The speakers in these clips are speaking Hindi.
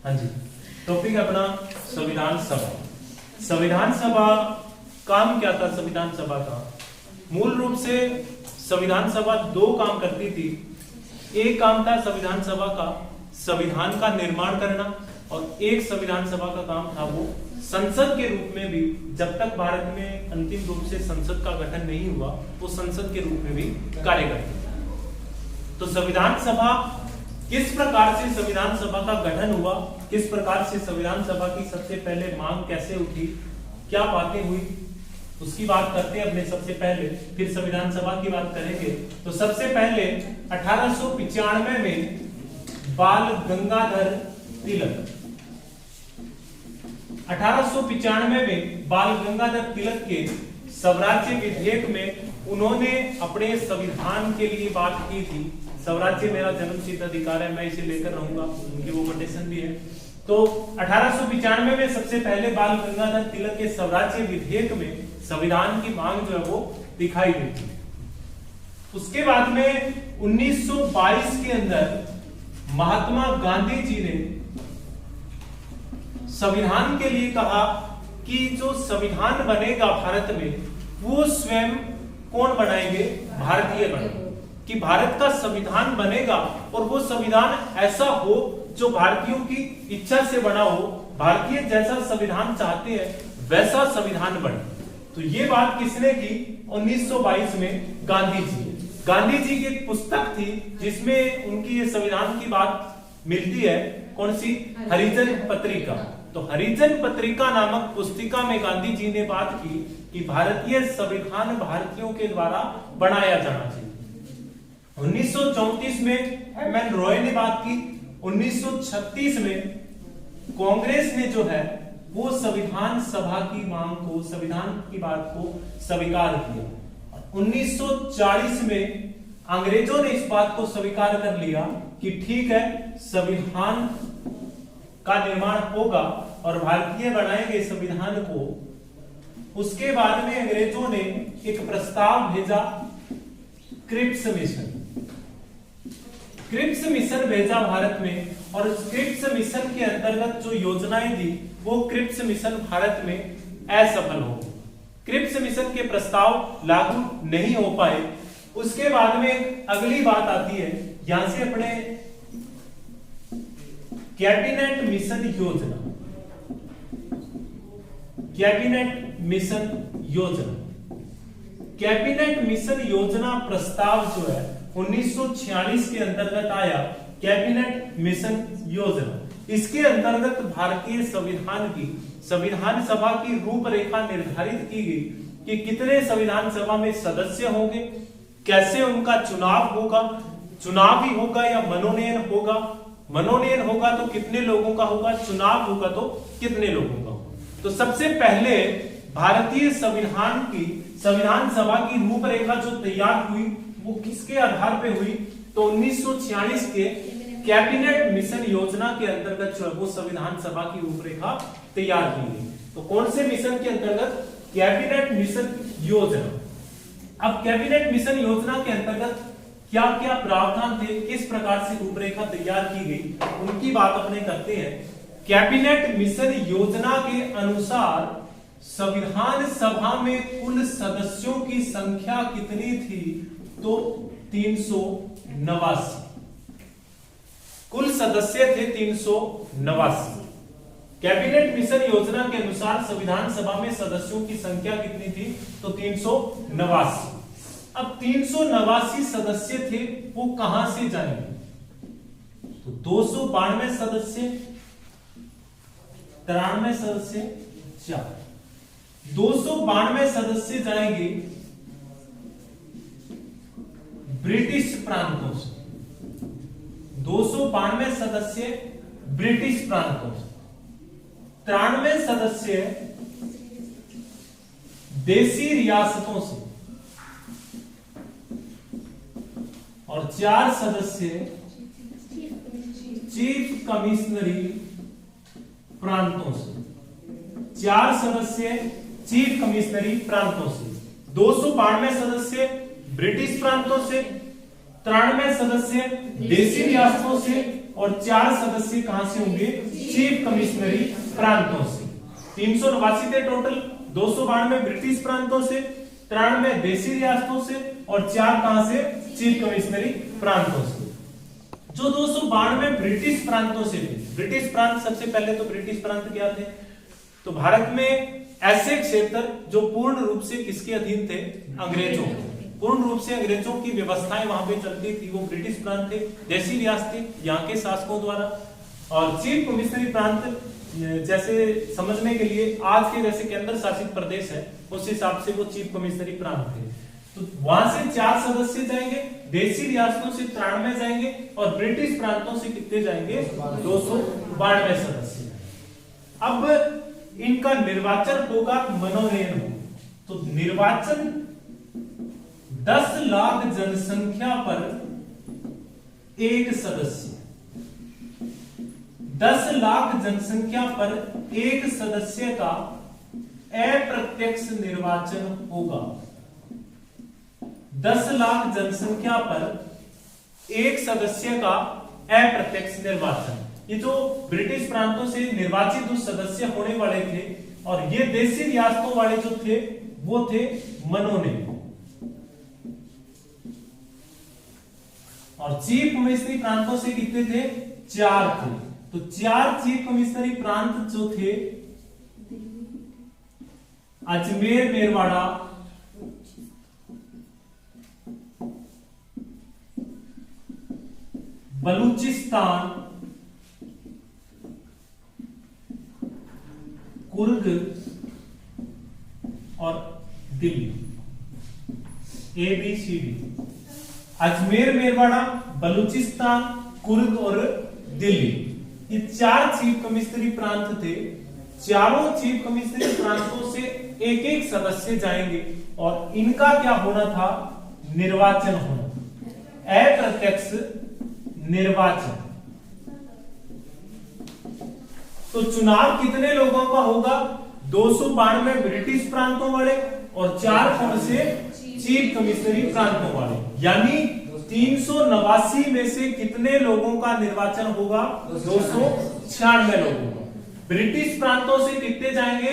हाँ जी, टॉपिक अपना संविधान सभा। संविधान सभा काम क्या था? संविधान सभा का मूल रूप से संविधान सभा दो काम करती थी। एक काम था संविधान सभा का संविधान का निर्माण करना, और एक संविधान सभा का काम था वो संसद के रूप में भी, जब तक भारत में अंतिम रूप से संसद का गठन नहीं हुआ, वो संसद के रूप में भी कार्य करती थी। तो संविधान सभा किस प्रकार से संविधान सभा का गठन हुआ, किस प्रकार से संविधान सभा की सबसे पहले मांग कैसे उठी, क्या बातें हुई, उसकी बात करते हैं अपने सबसे पहले, फिर संविधान सभा की बात करेंगे। तो सबसे पहले 1895 में बाल गंगाधर तिलक, 1895 में बाल गंगाधर तिलक के स्वराज्य विधेयक में उन्होंने अपने संविधान के लिए बात की थी। स्वराज्य मेरा जन्मसिद्ध अधिकार है, मैं इसे लेकर रहूंगा, उनकी वो कंडीशन भी है। तो 1895 में सबसे पहले बाल गंगाधर तिलक के स्वराज्य विधेयक में संविधान की मांग जो है वो दिखाई देती है। उसके बाद में 1922 के अंदर महात्मा गांधी जी ने संविधान के लिए कहा कि जो संविधान बनेगा भारत में, वो स्वयं कौन बनाएंगे? भारतीय बनाएंगे। कि भारत का संविधान बनेगा और वो संविधान ऐसा हो जो भारतीयों की इच्छा से बना हो, भारतीय जैसा संविधान चाहते हैं वैसा संविधान बने। तो ये बात किसने की? 1922 में गांधी जी की एक पुस्तक थी जिसमें उनकी ये संविधान की बात मिलती है। कौन सी? हरिजन पत्रिका। तो हरिजन पत्रिका नामक पुस्तिका में गांधी जी ने बात की कि भारतीय संविधान भारतीयों के द्वारा बनाया जाना चाहिए। 1934 में एम.एन. रॉय ने बात की। 1936 में कांग्रेस ने जो है वो संविधान सभा की मांग को, संविधान की बात को स्वीकार किया। 1940 में अंग्रेजों ने इस बात को स्वीकार कर लिया कि ठीक है, संविधान का निर्माण होगा और भारतीय बनाएंगे संविधान को। उसके बाद में अंग्रेजों ने एक प्रस्ताव भेजा, क्रिप्स मिशन भेजा भारत में, और क्रिप्स मिशन के अंतर्गत जो योजनाएं दी वो क्रिप्स मिशन भारत में असफल हो। क्रिप्स मिशन के प्रस्ताव लागू नहीं हो पाए। उसके बाद में अगली बात आती है यहां से अपने कैबिनेट मिशन योजना। कैबिनेट मिशन योजना प्रस्ताव जो है 1946 के अंतर्गत आया। कैबिनेट मिशन योजना, इसके अंतर्गत भारतीय संविधान की, संविधान सभा की रूपरेखा निर्धारित की गई कि कितने संविधान सभा में सदस्य होंगे, कैसे उनका चुनाव होगा, चुनाव ही होगा या मनोनयन होगा, मनोनयन होगा तो कितने लोगों का होगा, चुनाव होगा तो कितने लोगों का होगा। तो सबसे पहले भारतीय संविधान की, संविधान सभा की रूपरेखा जो तैयार हुई वो किसके आधार पे हुई? तो 1946 के कैबिनेट मिशन योजना के अंतर्गत जो है वो संविधान सभा की रूपरेखा तैयार की गई। तो कौन से मिशन के अंतर्गत? कैबिनेट मिशन योजना। अब कैबिनेट मिशन योजना के अंतर्गत क्या क्या प्रावधान थे, किस प्रकार से रूपरेखा तैयार की गई, उनकी बात अपने करते हैं। कैबिनेट मिशन योजना के अनुसार संविधान सभा में कुल सदस्यों की संख्या कितनी थी? तो 389। कुल सदस्य थे 389। कैबिनेट मिशन योजना के अनुसार संविधान सभा में सदस्यों की संख्या कितनी थी? तो 389। अब 389 सदस्य थे, वो कहां से जाएंगे? तो 292 सदस्य, 93 सदस्य, 4, 292 सदस्य जाएंगे ब्रिटिश प्रांतों से। 292 सदस्य ब्रिटिश प्रांतों से, 93 सदस्य देसी रियासतों से, और 4 सदस्य चीफ कमिश्नरी प्रांतों से। 4 सदस्य चीफ कमिश्नरी प्रांतों से, 292 सदस्य ब्रिटिश प्रांतों से, 93 सदस्य देशी रियासतों से और 4 सदस्य कहां से होंगे, चीफ कमिश्नरी प्रांतों से। 389 थे टोटल, 292 ब्रिटिश प्रांतों से, 93 देशी रियासतों से और 4 कहां से, चीफ कमिश्नरी प्रांतों से। जो 292 ब्रिटिश प्रांतों से थे, ब्रिटिश प्रांत सबसे पहले तो ब्रिटिश प्रांत क्या थे, तो भारत में ऐसे क्षेत्र जो पूर्ण रूप से किसके अधीन थे, अंग्रेजों के, पूर्ण रूप से अंग्रेजों की व्यवस्थाएं वहां पे चलती थी, वो ब्रिटिश प्रांत थे, देशी रियासतें यहाँ के शासकों द्वारा। और चीफ कमिश्नरी प्रांत जैसे समझने के लिए आज के जैसे केंद्र शासित प्रदेश है, उस हिसाब से वो चीफ कमिश्नरी प्रांत थे। तो वहां से 4 सदस्य जाएंगे, देशी रियासतों से 93 जाएंगे और ब्रिटिश प्रांतों से कितने जाएंगे, 292 सदस्य। अब इनका निर्वाचन होगा मनोनयन हो, तो निर्वाचन 10 लाख जनसंख्या पर एक सदस्य, 10 लाख जनसंख्या पर एक सदस्य का अप्रत्यक्ष निर्वाचन होगा। 10 लाख जनसंख्या पर एक सदस्य का अप्रत्यक्ष निर्वाचन। ये जो ब्रिटिश प्रांतों से निर्वाचित जो सदस्य होने वाले थे और ये देशी रियासतों वाले जो थे वो थे मनोनयन। और चीफ कमिश्नरी प्रांतों से कितने थे, 4 थे। तो 4 चीफ कमिश्नरी प्रांत जो थे, अजमेर, मेरवाड़ा, बलूचिस्तान, कुर्ग और दिल्ली, ABCD। अजमेर, मेरवाड़ा, बलूचिस्तान, कुर्ग और दिल्ली, ये 4 चीफ कमिश्नरी प्रांत थे। चारों चीफ कमिश्नरी प्रांतों से एक एक सदस्य जाएंगे और इनका क्या होना था, निर्वाचन होना था, अप्रत्यक्ष निर्वाचन। तो चुनाव कितने लोगों का होगा, 292 ब्रिटिश प्रांतों वाले और 4 कौन से, चीफ कमिश्नरी प्रांतों वाले। यानी 389 में से कितने लोगों का निर्वाचन होगा, 296 लोगों का। ब्रिटिश प्रांतों से कितने जाएंगे,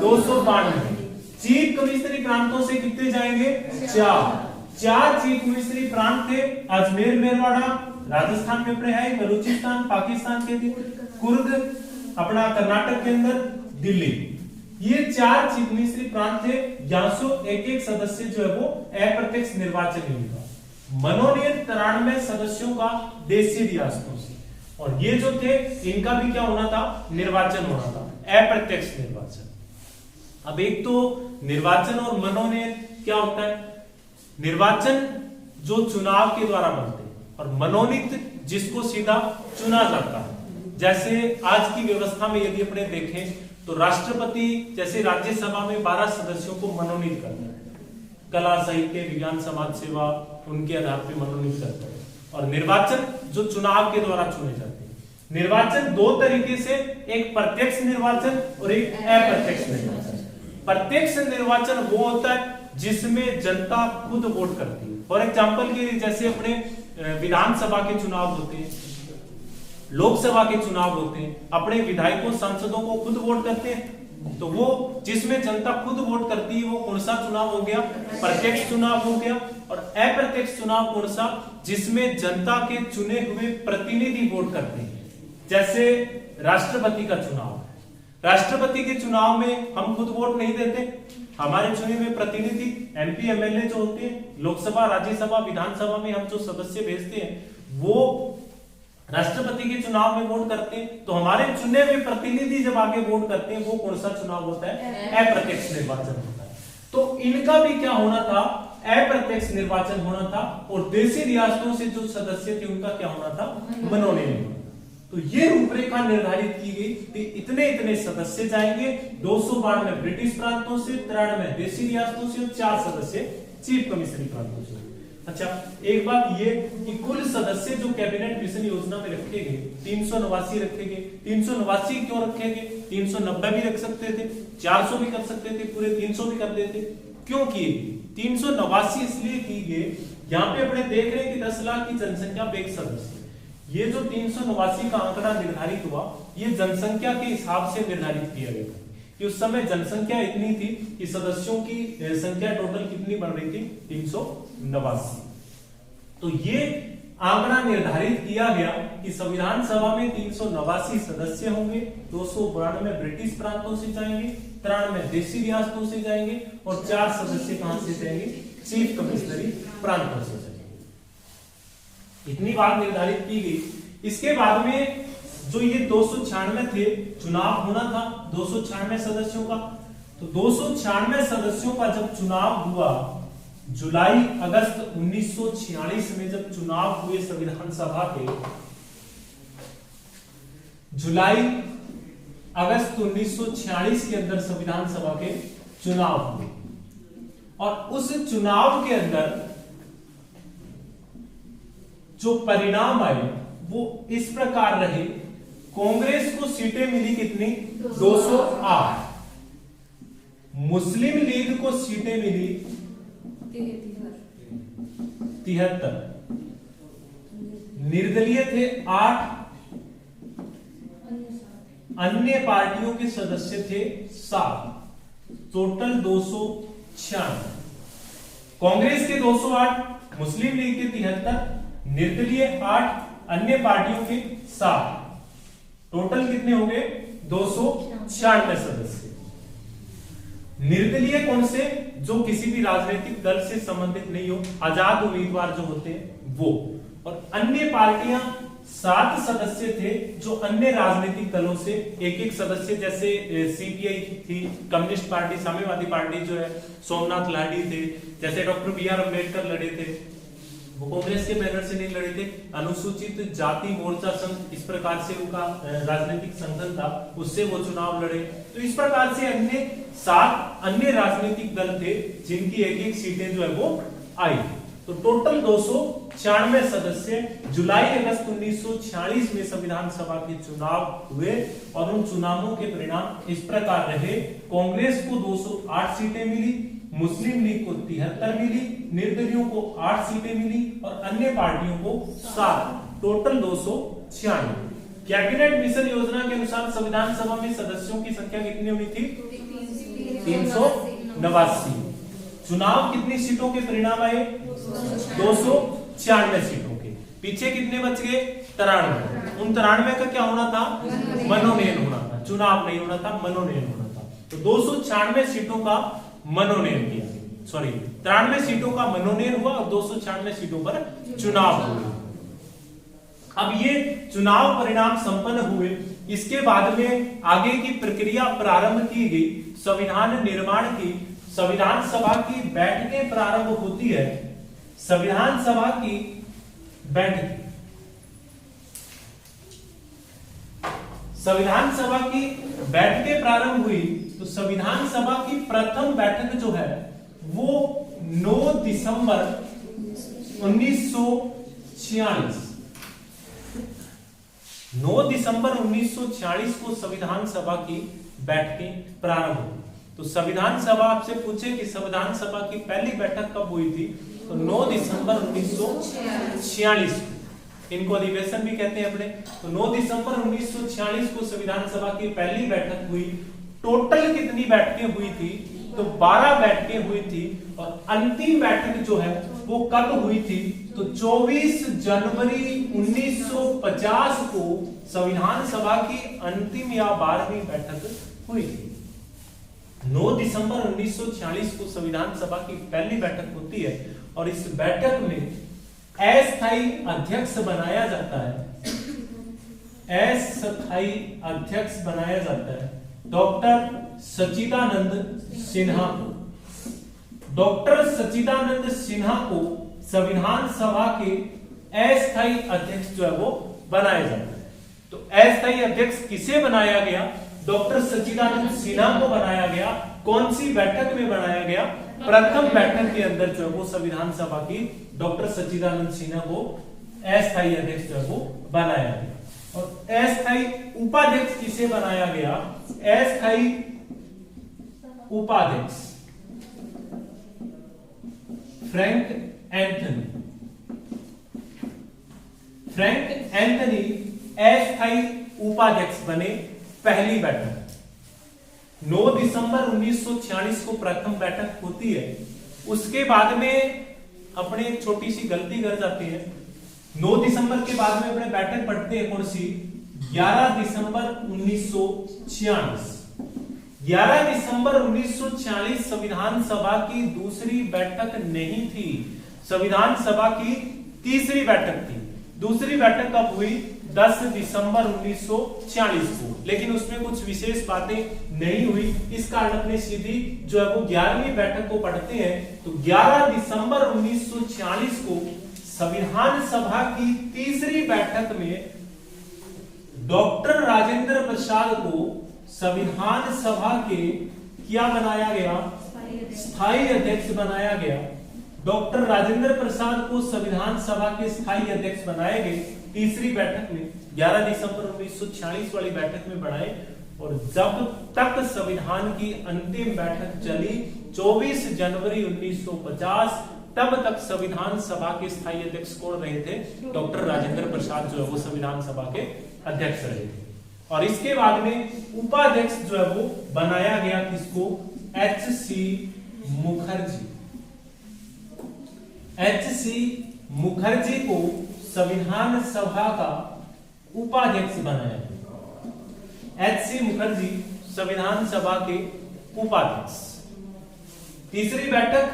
292। चीफ कमिश्नरी प्रांतों से कितने जाएंगे, 4 चीफ कमिश्नरी प्रांत थे। अजमेर, मेरवाड़ा राजस्थान में अपने है, बलूचिस्तान पाकिस्तान के थे, कुर्ग अपना कर्नाटक के अंदर, दिल्ली, ये 4 चीफ कमिश्नरी प्रांत थे। यहाँ से एक एक सदस्य जो है वो अप्रत्यक्ष निर्वाचन होगा। मनोनीत 93 सदस्यों का देशी रियासतों से, और ये जो थे इनका भी क्या होना था, निर्वाचन होना था, अप्रत्यक्ष निर्वाचन। अब एक तो निर्वाचन और मनोनयन क्या होता है, निर्वाचन जो चुनाव के द्वारा बनते हैं और मनोनीत जिसको सीधा चुना जाता है। जैसे आज की व्यवस्था में यदि अपने देखें तो राष्ट्रपति जैसे राज्यसभा में 12 सदस्यों को मनोनीत करता है, कला, साहित्य, विज्ञान, समाज सेवा उनके आधार पर मनोनीत करता है। और निर्वाचन जो चुनाव के द्वारा चुने जाते हैं। निर्वाचन 2 तरीके से, एक प्रत्यक्ष निर्वाचन और एक अप्रत्यक्ष निर्वाचन। प्रत्यक्ष निर्वाचन वो होता है जिसमें जनता खुद वोट करती है। फॉर एग्जाम्पल के जैसे अपने विधानसभा के चुनाव होते हैं, लोकसभा के चुनाव होते हैं, अपने विधायकों सांसदों को खुद वोट करते हैं। तो वो जिसमें जनता खुद वोट करती है वो कौन सा चुनाव हो गया, प्रत्यक्ष चुनाव हो गया। और अप्रत्यक्ष चुनाव कौन सा, जिसमें जनता के चुने हुए प्रतिनिधि वोट करते हैं। जैसे राष्ट्रपति का चुनाव, राष्ट्रपति के चुनाव में हम खुद वोट नहीं देते, हमारे चुने हुए प्रतिनिधि MP MLA जो होते हैं, लोकसभा, राज्यसभा, विधानसभा में हम जो सदस्य भेजते हैं वो राष्ट्रपति के चुनाव में वोट करते हैं। तो हमारे चुने हुए प्रतिनिधि जब आगे वोट करते हैं वो कौन सा चुनाव होता है, अप्रत्यक्ष निर्वाचन होता है। तो इनका भी क्या होना था, अप्रत्यक्ष निर्वाचन होना था। और देशी रियासतों से जो सदस्य थे उनका क्या होना था, मनोनयन। तो ये रूपरेखा निर्धारित की गई कि इतने इतने सदस्य जाएंगे, 292 ब्रिटिश प्रांतों से, 93 देशी रियासतों से और 4 सदस्य चीफ कमिश्नरी प्रांतों से। अच्छा, एक बात ये कि कुल सदस्य जो कैबिनेट मिशन योजना में रखे गए 389 रखे गए। 389 क्यों रखे गए, 390 भी रख सकते थे, 400 भी कर सकते थे, पूरे 300 भी कर देते। क्यों किए 389 इसलिए की गए, यहाँ पे अपने देख रहे हैं कि 10 लाख की जनसंख्या पे एक सदस्य, ये जो 389 का आंकड़ा निर्धारित हुआ ये जनसंख्या के हिसाब से निर्धारित किया गया था कि उस समय जनसंख्या इतनी थी कि सदस्यों की संख्या टोटल कितनी बन रही थी 389। तो ये आंकड़ा निर्धारित किया गया कि संविधान सभा में 389 सदस्य होंगे, 292 ब्रिटिश प्रांतों से जाएंगे, 93 देशी रियासतों से जाएंगे और 4 सदस्य कहां से जाएंगे, चीफ कमिश्नरी प्रांतों से जाएंगे। इतनी बात निर्धारित की गई। इसके बाद में जो ये 296 थे, चुनाव होना था 296 सदस्यों का, तो 296 सदस्यों का जब चुनाव हुआ जुलाई अगस्त 1946 में, जब चुनाव हुए संविधान सभा के, जुलाई अगस्त 1946 के अंदर संविधान सभा के चुनाव हुए और उस चुनाव के अंदर जो परिणाम आए वो इस प्रकार रहे। कांग्रेस को सीटें मिली कितनी, 208, मुस्लिम लीग को सीटें मिली 73, निर्दलीय थे 8, अन्य पार्टियों के सदस्य थे 7, टोटल 296। कांग्रेस के 208, मुस्लिम लीग के 73, निर्दलीय 8, अन्य पार्टियों के 7, टोटल कितने हो गए 296 सदस्य। निर्दलीय कौन से, जो किसी भी राजनीतिक दल से संबंधित नहीं हो, आजाद उम्मीदवार जो होते हैं वो, और अन्य पार्टियां 7 सदस्य थे जो अन्य राजनीतिक दलों से एक एक सदस्य, जैसे सीपीआई थी, कम्युनिस्ट पार्टी, साम्यवादी पार्टी जो है, सोमनाथ लाडी थे, जैसे डॉक्टर बी.आर. अम्बेडकर लड़े थे, वो कांग्रेस के बैनर से नहीं लड़े थे, अनुसूचित जाति मोर्चा संघ, इस प्रकार से उनका राजनीतिक संगठन था, उससे वो चुनाव लड़े। तो इस प्रकार से अन्य 7 अन्य राजनीतिक दल थे जिनकी एक एक सीटें जो है वो आई। तो टोटल 296 सदस्य जुलाई अगस्त 1946 में संविधान सभा के चुनाव हुए और उन चुनावों के परिणाम इस प्रकार रहे। कांग्रेस को 208 सीटें मिली, मुस्लिम लीग को 73 मिली, निर्दलियों को 8 सीटें मिली और अन्य पार्टियों को 7, टोटल 296। कैबिनेट मिशन योजना के अनुसार संविधान सभा में सदस्यों की संख्या कितनी हुई थी, 389। चुनाव कितनी सीटों के परिणाम आए, 296 सीटों के, पीछे कितने बच गए, 93। उन 93 का क्या होना था, मनोनयन होना था, चुनाव नहीं होना था, मनोनयन होना था। तो 296 सीटों का मनोनयन किया, सॉरी 93 सीटों का मनोनयन हुआ और 296 सीटों पर चुनाव हुए। अब ये चुनाव परिणाम संपन्न हुए, इसके बाद में आगे की प्रक्रिया प्रारंभ की गई, संविधान निर्माण की, संविधान सभा की बैठकें प्रारंभ होती है। संविधान सभा की बैठक, संविधान सभा की बैठकें प्रारंभ हुई तो संविधान सभा की प्रथम बैठक जो है वो 9 दिसंबर 1946, 9 दिसंबर 1946 को संविधान सभा की बैठकें प्रारंभ हुई। तो संविधान सभा आपसे पूछे कि संविधान सभा की पहली बैठक कब हुई थी, तो 9 दिसंबर 1946 को, इनको अधिवेशन भी कहते हैं अपने। तो 9 दिसंबर 1946 को संविधान सभा की पहली बैठक हुई। टोटल कितनी बैठकें हुई थी, तो 12 बैठकें हुई थी और अंतिम बैठक जो है वो कब हुई थी, तो 24 जनवरी 1950 को संविधान सभा की अंतिम या 12वीं बैठक हुई थी। 9 दिसंबर 1946 को संविधान सभा की पहली बैठक होती है और इस बैठक में अस्थायी अध्यक्ष बनाया जाता है, अस्थायी अध्यक्ष बनाया जाता है डॉक्टर सच्चिदानंद सिन्हा को। डॉक्टर सच्चिदानंद सिन्हा को संविधान सभा के अस्थायी अध्यक्ष जो है वो बनाया जाता है। तो अस्थायी अध्यक्ष किसे बनाया गया, डॉक्टर सच्चिदानंद सिन्हा को बनाया गया। कौन सी बैठक में बनाया गया, प्रथम बैठक के अंदर जो है वो संविधान सभा की डॉक्टर सच्चिदानंद सिन्हा को अस्थायी अध्यक्ष जो है वो बनाया गया। और अस्थायी उपाध्यक्ष किसे बनाया गया, अस्थायी उपाध्यक्ष फ्रैंक एंथनी। फ्रैंक एंथनी अस्थायी उपाध्यक्ष बने। पहली बैठक 9 दिसंबर 1946 को प्रथम बैठक होती है। उसके बाद में अपने एक छोटी सी गलती कर जाती है। 9 दिसंबर के बाद में अपने बैठक पढ़ते हैं कौन सी? 11 दिसंबर 1946। 11 दिसंबर 1946 संविधान सभा की दूसरी बैठक नहीं थी, संविधान सभा की तीसरी बैठक थी। दूसरी बैठक कब हुई? 10 दिसंबर 1946 को, लेकिन उसमें कुछ विशेष बातें नहीं हुई। इस कारण अपने सीधी जो है वो 11वीं बैठक को पढ़ते हैं। तो 11 दिसंबर 1946 को संविधान सभा की तीसरी बैठक में डॉक्टर राजेंद्र प्रसाद को संविधान सभा के क्या बनाया गया? स्थायी अध्यक्ष बनाया गया। डॉक्टर राजेंद्र प्रसाद को संविधान सभा के स्थायी अध्यक्ष बनाए गए तीसरी बैठक में, 11 दिसंबर 1946 वाली बैठक में बनाए। और जब तक संविधान की अंतिम बैठक चली 24 जनवरी 1950, तब तक संविधान सभा के स्थायी अध्यक्ष कौन रहे थे? डॉक्टर राजेंद्र प्रसाद जो है वो संविधान सभा के अध्यक्ष रहे थे। और इसके बाद में उपाध्यक्ष जो है वो बनाया गया किसको? एच.सी. मुखर्जी। एच.सी. मुखर्जी को संविधान सभा का उपाध्यक्ष बनाया गया। एच.सी. मुखर्जी संविधान सभा के उपाध्यक्ष। तीसरी बैठक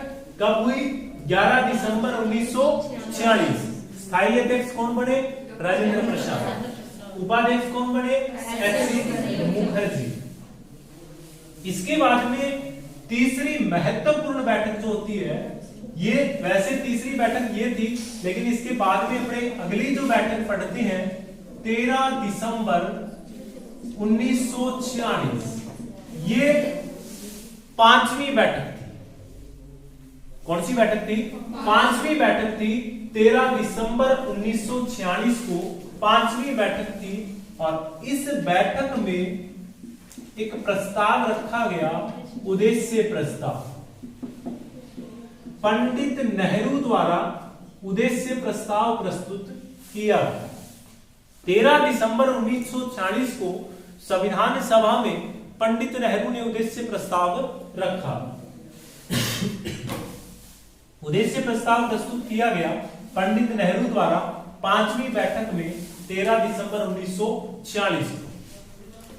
कब हुई? 11 दिसंबर 1946। स्थायी अध्यक्ष कौन बने? राजेंद्र प्रसाद। उपाध्यक्ष कौन बने? एच.सी. मुखर्जी। इसके बाद में तीसरी महत्वपूर्ण बैठक जो होती है, ये वैसे तीसरी बैठक ये थी, लेकिन इसके बाद में अपने अगली जो बैठक पढ़ते हैं 13 दिसंबर 1946, ये पांचवी बैठक थी। कौन सी बैठक थी? पांचवी बैठक थी। 13 दिसंबर 1946 को पांचवी बैठक थी। और इस बैठक में एक प्रस्ताव रखा गया, उद्देश्य प्रस्ताव। पंडित नेहरू द्वारा उद्देश्य प्रस्ताव प्रस्तुत किया। 13 दिसंबर 1946 को संविधान सभा में पंडित नेहरू ने उद्देश्य प्रस्ताव रखा। उद्देश्य प्रस्ताव प्रस्तुत किया गया पंडित नेहरू द्वारा पांचवी बैठक में 13 दिसंबर 1946 को।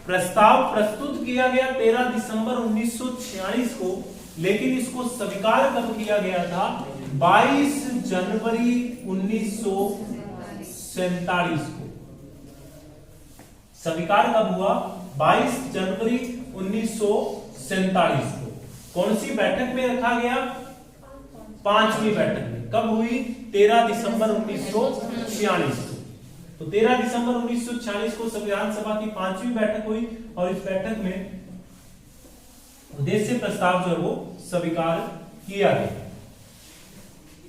प्रस्ताव प्रस्तुत किया गया 13 दिसंबर 1946 को, लेकिन इसको स्वीकार कब किया गया था? 22 जनवरी 1947 को। स्वीकार कब हुआ? 22 जनवरी 1947 को। कौन सी बैठक में रखा गया? पांचवी बैठक में। कब हुई? 13 दिसंबर 1946 को। तो 13 दिसंबर 1946 को संविधान सभा की पांचवी बैठक हुई और इस बैठक में उद्देश्य प्रस्ताव जो है वो स्वीकार किया गया।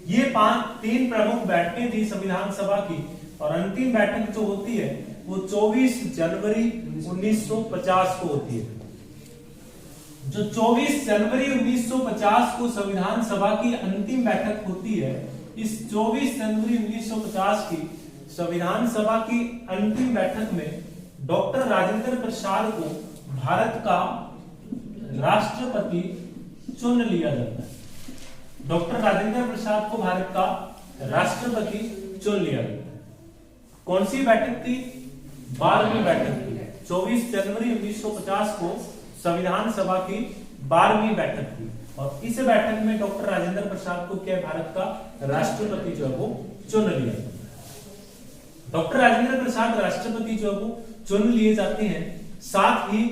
ये तीन प्रमुख बैठकें थी संविधान सभा की। और अंतिम बैठक जो होती है वो 24 जनवरी 1950 को होती है। जो 24 जनवरी 1950 को संविधान सभा की अंतिम बैठक होती है, इस 24 जनवरी 1950 की संविधान सभा की अंतिम बैठक में डॉक्टर राजेंद्र प्रसाद को भारत का राष्ट्रपति चुन लिया जाता है। डॉक्टर राजेंद्र प्रसाद को भारत का राष्ट्रपति चुन लिया गया। कौन सी बैठक थी? 12वीं बैठक थी। 24 जनवरी 1950 को संविधान सभा की 12वीं बैठक थी। और इस बैठक में डॉक्टर राजेंद्र प्रसाद को क्या भारत का राष्ट्रपति जो है वो चुन लिया। डॉक्टर राजेंद्र प्रसाद राष्ट्रपति जो है वो चुन लिए जाते हैं। साथ ही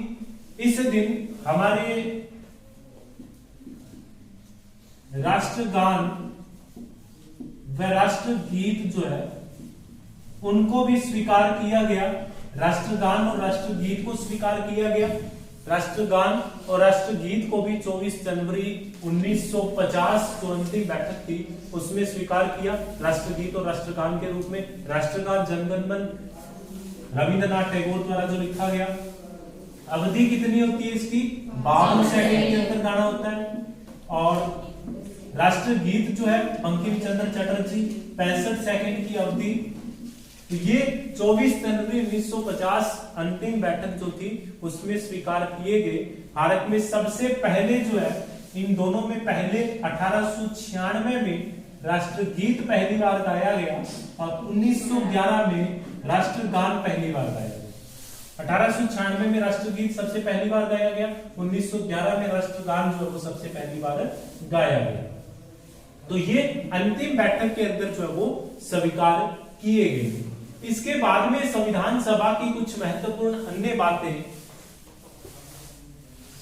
इस दिन हमारे राष्ट्रगान व राष्ट्रगीत जो है उनको भी स्वीकार किया गया। राष्ट्रगान और राष्ट्रगीत को स्वीकार किया गया। राष्ट्रगान और राष्ट्रगीत को भी 24 जनवरी 1950 जो अंतिम बैठक थी उसमें स्वीकार किया, राष्ट्रगीत और राष्ट्रगान के रूप में। राष्ट्रगान जनगण मन रविंद्रनाथ टैगोर द्वारा जो लिखा गया। अवधि कितनी होती है इसकी? 52 सेकंड के अंदर गाना होता है। और राष्ट्रगीत जो है बंकिम चंद्र चटर्जी 65 सेकंड की अवधि तो ये 24 जनवरी 1950 अंतिम बैठक जो थी उसमें स्वीकार किए गए। भारत में सबसे पहले जो है इन दोनों में पहले 1896 में राष्ट्रगीत पहली बार गाया गया और 1911 में राष्ट्रगान पहली बार गाया गया। 1896 में राष्ट्रगीत सबसे पहली बार गाया गया, 1911 में राष्ट्रगान जो है वो सबसे पहली बार गाया गया। तो ये अंतिम बैठक के अंदर जो है वो स्वीकार किए गए। इसके बाद में संविधान सभा की कुछ महत्वपूर्ण अन्य बातें।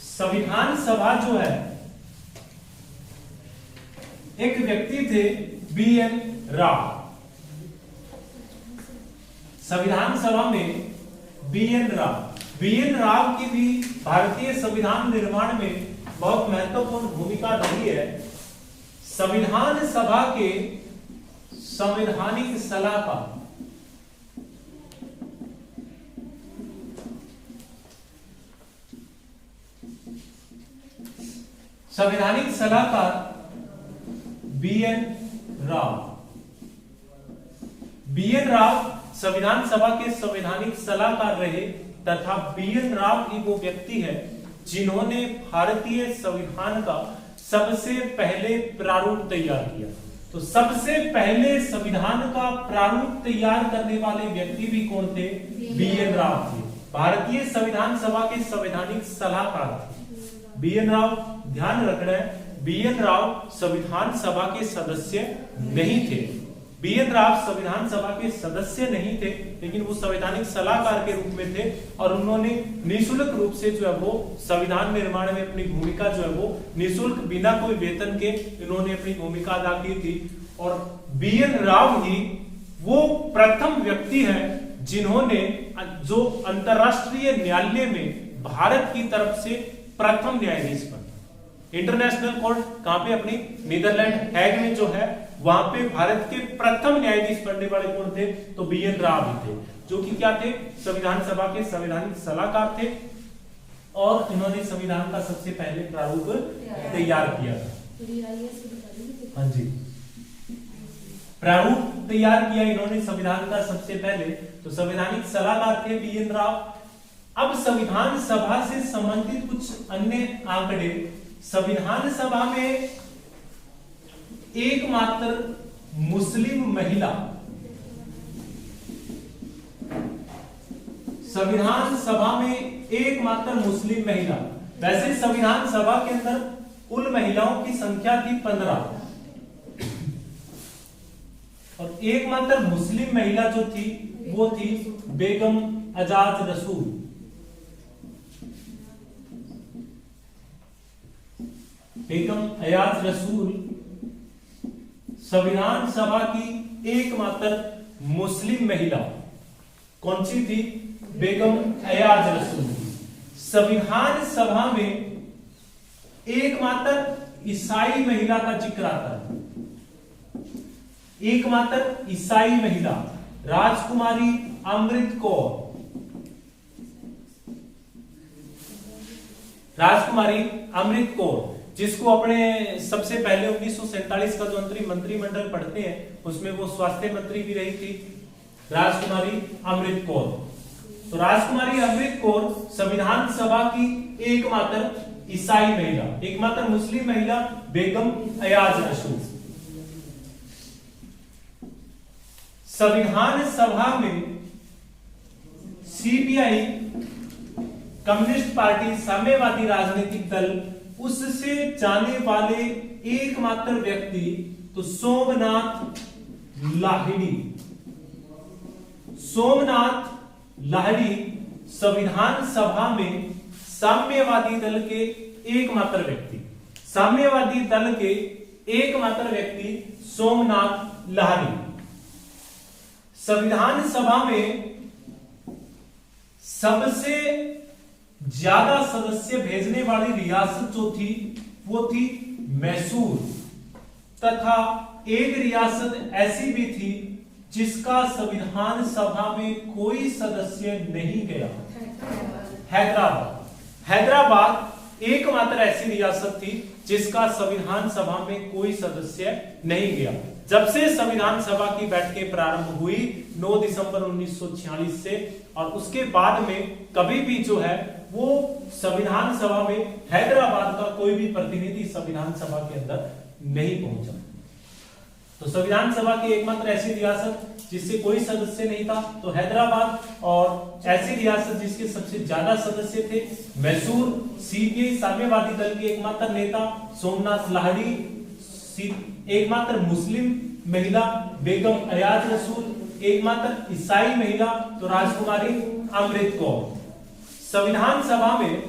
संविधान सभा जो है एक व्यक्ति थे बी.एन. राव। संविधान सभा में बी.एन. राव की भी भारतीय संविधान निर्माण में बहुत महत्वपूर्ण भूमिका रही है। संविधान सभा के संवैधानिक सलाहकार बी.एन. राव संविधान सभा के संवैधानिक सलाहकार रहे तथा बी.एन. राव ही वो व्यक्ति है जिन्होंने भारतीय संविधान का सबसे पहले प्रारूप तैयार किया। तो सबसे पहले संविधान का प्रारूप तैयार करने वाले व्यक्ति भी कौन थे? बी.एन. राव थे। भारतीय संविधान सभा के संवैधानिक सलाहकार थे बी.एन. राव। ध्यान रखना है, बी.एन. राव संविधान सभा के सदस्य नहीं थे। बी.एन. राव संविधान सभा के सदस्य नहीं थे, लेकिन वो संवैधानिक सलाहकार के रूप में थे और उन्होंने निःशुल्क रूप से जो है वो संविधान निर्माण में अपनी भूमिका जो है वो निःशुल्क बिना कोई वेतन के इन्होंने अपनी भूमिका अदा की थी। और बी.एन. राव ही वो प्रथम व्यक्ति हैं जिन्होंने जो अंतरराष्ट्रीय न्यायालय में भारत की तरफ से प्रथम न्यायाधीश बने। इंटरनेशनल कोर्ट कहां पे? अपनी नीदरलैंड हैग में जो है वहां पे भारत के प्रथम न्यायाधीश बनने वाले कौन थे? तो बी.एन. राव ही थे, जो कि क्या थे? संविधान सभा के संवैधानिक सलाहकार थे और इन्होंने संविधान का सबसे पहले प्रारूप तैयार किया था। हाँ जी, प्रारूप तैयार किया इन्होंने संविधान का सबसे पहले। तो संवैधानिक सलाहकार थे बी.एन. राव। अब संविधान सभा से संबंधित कुछ अन्य आंकड़े। संविधान सभा में एकमात्र मुस्लिम महिला, संविधान सभा में एकमात्र मुस्लिम महिला। वैसे संविधान सभा के अंदर कुल महिलाओं की संख्या थी 15 और एकमात्र मुस्लिम महिला जो थी वो थी बेगम एजाज रसूल। बेगम एजाज रसूल संविधान सभा की एकमात्र मुस्लिम महिला कौन सी थी? बेगम एजाज रसूल। संविधान सभा में एकमात्र ईसाई महिला का जिक्र आता है। एकमात्र ईसाई महिला राजकुमारी अमृत कौर। राजकुमारी अमृत कौर जिसको अपने सबसे पहले 1947 का जो अंतरिम मंत्रिमंडल पढ़ते हैं उसमें वो स्वास्थ्य मंत्री भी रही थी, राजकुमारी अमृत कौर। तो राजकुमारी अमृत कौर संविधान सभा की एकमात्र ईसाई महिला, एकमात्र मुस्लिम महिला बेगम एजाज रसूल। संविधान सभा में सीपीआई, कम्युनिस्ट पार्टी, साम्यवादी राजनीतिक दल, उससे जाने वाले एकमात्र व्यक्ति तो सोमनाथ लाहिड़ी। सोमनाथ लाहिड़ी संविधान सभा में साम्यवादी दल के एकमात्र व्यक्ति, साम्यवादी दल के एकमात्र व्यक्ति सोमनाथ लाहिड़ी। संविधान सभा में सबसे ज्यादा सदस्य भेजने वाली रियासत जो थी वो थी मैसूर, तथा एक रियासत ऐसी भी थी जिसका संविधान सभा में कोई सदस्य नहीं गया, हैदराबाद। हैदराबाद एकमात्र ऐसी रियासत थी जिसका संविधान सभा में कोई सदस्य नहीं गया। जब से संविधान सभा की बैठकें प्रारंभ हुई 9 दिसंबर 1946 से, और उसके बाद में कभी भी जो है वो संविधान सभा में हैदराबाद का कोई भी प्रतिनिधि संविधान सभा के अंदर नहीं पहुंचा। तो संविधान सभा की एकमात्र ऐसी रियासत जिससे कोई सदस्य नहीं था तो हैदराबाद, और ऐसी रियासत जिसके सबसे ज्यादा सदस्य थे मैसूर। सीपीआई साम्यवादी दल के एकमात्र नेता सोमनाथ लाहिड़ी, एकमात्र मुस्लिम महिला बेगम अयाज रसूल, एकमात्र ईसाई महिला तो राजकुमारी अमृत कौर। संविधान सभा में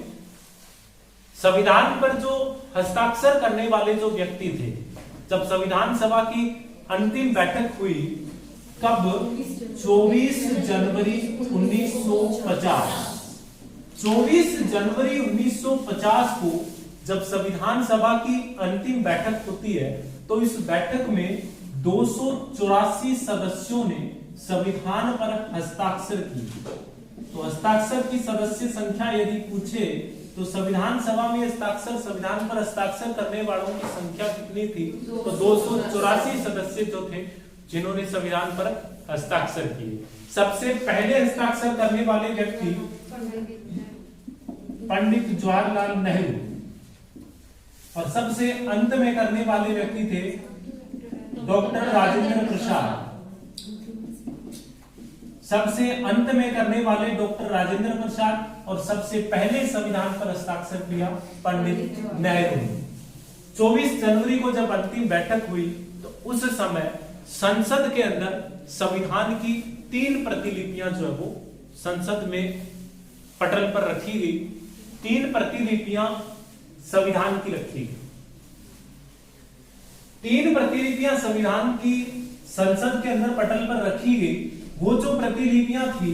संविधान पर जो हस्ताक्षर करने वाले जो व्यक्ति थे, जब संविधान सभा की अंतिम बैठक हुई कब, 24 जनवरी 1950। 24 जनवरी 1950 को जब संविधान सभा की अंतिम बैठक होती है तो इस बैठक में 284 सदस्यों ने संविधान पर हस्ताक्षर किए। तो हस्ताक्षर की सदस्य संख्या यदि पूछे तो संविधान सभा में हस्ताक्षर, संविधान पर हस्ताक्षर करने वालों की संख्या कितनी थी, तो 284 सदस्य जो थे जिन्होंने संविधान पर हस्ताक्षर किए। सबसे पहले हस्ताक्षर करने वाले व्यक्ति पंडित जवाहरलाल नेहरू, और सबसे अंत में करने वाले व्यक्ति थे डॉक्टर राजेंद्र प्रसाद। सबसे अंत में करने वाले डॉक्टर राजेंद्र प्रसाद, और सबसे पहले संविधान पर हस्ताक्षर किया पंडित नेहरू। 24 जनवरी को जब अंतिम बैठक हुई तो उस समय संसद के अंदर संविधान की 3 प्रतिलिपियां जो है वो संसद में पटल पर रखी गई। 3 प्रतिलिपियां संविधान की रखी गई। 3 प्रतिलिपियां संविधान की संसद के अंदर पटल पर रखी गई। वो जो प्रतिलिपियां थी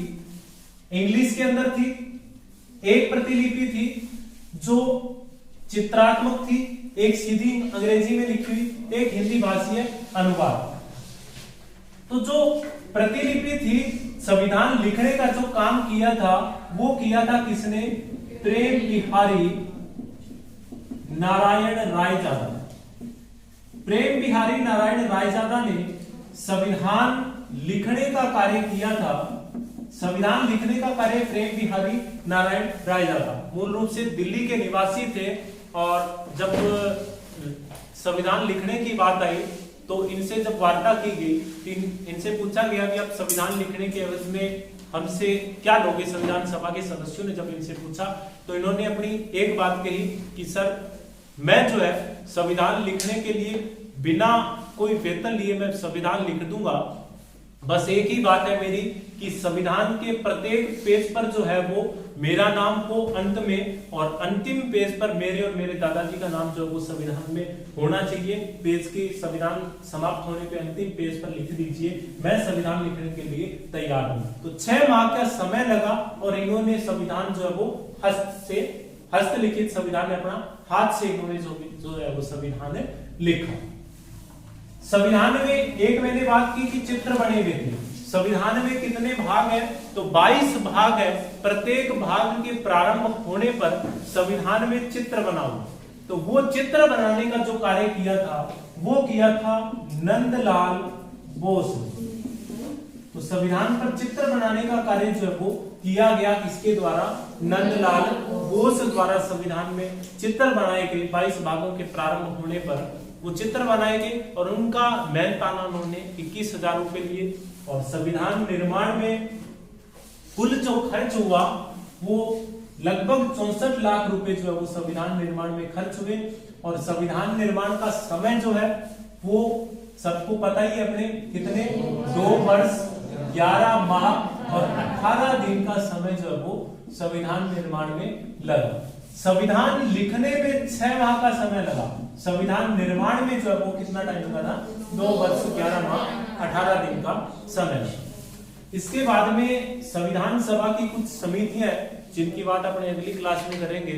इंग्लिश के अंदर थी, एक प्रतिलिपि थी जो चित्रात्मक थी, एक सीधी अंग्रेजी में लिखी हुई, एक हिंदी भाषीय अनुवाद। तो जो प्रतिलिपि थी, संविधान लिखने का जो काम किया था वो किया था किसने, प्रेम बिहारी नारायण रायजादा। प्रेम बिहारी नारायण रायजादा ने संविधान लिखने का कार्य किया था। संविधान लिखने का कार्य प्रेम बिहारी नारायण रायजादा मूल रूप से दिल्ली के निवासी थे, और जब संविधान लिखने की बात आई तो इनसे जब वार्ता की गई, इनसे पूछा गया कि आप संविधान लिखने के एवज में हमसे क्या लोगे। संविधान सभा के सदस्यों ने जब इनसे पूछा तो इन्होंने अपनी एक बात कही कि सर मैं जो है संविधान लिखने के लिए बिना कोई वेतन लिए मैं संविधान लिख दूंगा, बस एक ही बात है मेरी कि संविधान के प्रत्येक पेज पर जो है वो मेरा नाम हो अंत में, और अंतिम पेज पर मेरे और मेरे दादाजी का नाम जो है वो संविधान में होना चाहिए। पेज की संविधान समाप्त होने पे अंतिम पेज पर लिख दीजिए, मैं संविधान लिखने के लिए तैयार हूं। तो 6 माह का समय लगा और इन्होंने संविधान जो है वो हस्तलिखित संविधान में अपना हाथ से इन्होंने जो है वो संविधान लिखा। संविधान में एक मैंने बात की कि चित्र बने हुए थे। संविधान में कितने भाग हैं, तो 22 भाग है। प्रत्येक भाग के प्रारंभ होने पर संविधान में चित्र बना हुआ। तो वो चित्र बनाने का जो कार्य किया था वो किया था नंदलाल बोस। तो संविधान पर चित्र बनाने का कार्य जो है वो किया गया किसके द्वारा, नंदलाल बोस द्वारा। संविधान में चित्र बनाए गए 22 भागों के प्रारंभ होने पर वो चित्र बनाए गए और उनका मेहनताना उन्होंने 21,000 रुपए लिए। और संविधान निर्माण में कुल जो खर्च हुआ वो लगभग 64 लाख रुपए जो है वो संविधान निर्माण में खर्च हुए। और संविधान निर्माण का समय जो है वो सबको पता ही है अपने कितने, 2 वर्ष 11 माह और 18 दिन का समय जो है वो संविधान निर्माण में लगा। संविधान लिखने में 6 माह का समय लगा, संविधान निर्माण में जो है वो कितना टाइम लगा, 2 वर्ष 11 माह 18 दिन का समय लगा। इसके बाद में संविधान सभा की कुछ समितियां जिनकी बात अपने अगली क्लास में करेंगे।